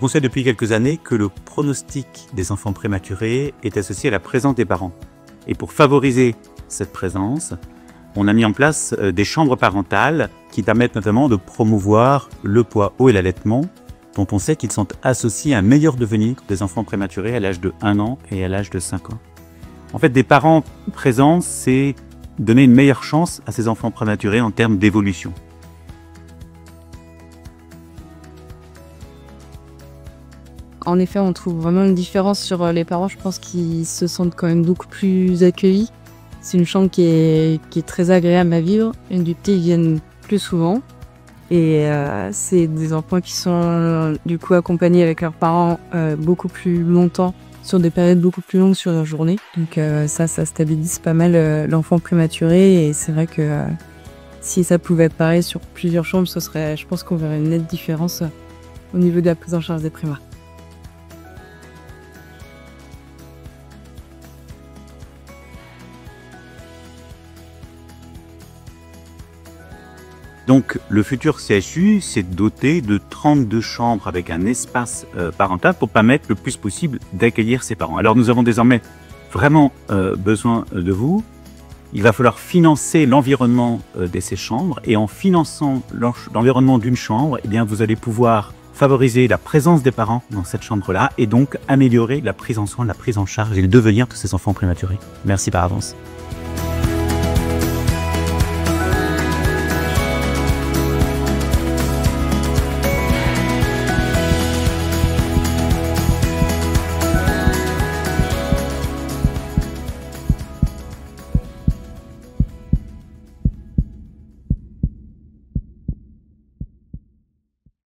On sait depuis quelques années que le pronostic des enfants prématurés est associé à la présence des parents. Et pour favoriser cette présence, on a mis en place des chambres parentales qui permettent notamment de promouvoir le poids haut et l'allaitement, dont on sait qu'ils sont associés à un meilleur devenir des enfants prématurés à l'âge de 1 an et à l'âge de 5 ans. En fait, des parents présents, c'est donner une meilleure chance à ces enfants prématurés en termes d'évolution. En effet, on trouve vraiment une différence sur les parents. Je pense qu'ils se sentent quand même beaucoup plus accueillis. C'est une chambre qui est très agréable à vivre. Les du petit viennent plus souvent. Et c'est des enfants qui sont du coup accompagnés avec leurs parents beaucoup plus longtemps, sur des périodes beaucoup plus longues sur leur journée. Donc ça stabilise pas mal l'enfant prématuré. Et c'est vrai que si ça pouvait être pareil sur plusieurs chambres, je pense qu'on verrait une nette différence au niveau de la prise en charge des prémas. Donc, le futur CHU s'est doté de 32 chambres avec un espace parental pour permettre le plus possible d'accueillir ses parents. Alors, nous avons désormais vraiment besoin de vous. Il va falloir financer l'environnement de ces chambres, et en finançant l'environnement d'une chambre, eh bien, vous allez pouvoir favoriser la présence des parents dans cette chambre-là et donc améliorer la prise en soin, la prise en charge et le devenir de ces enfants prématurés. Merci par avance.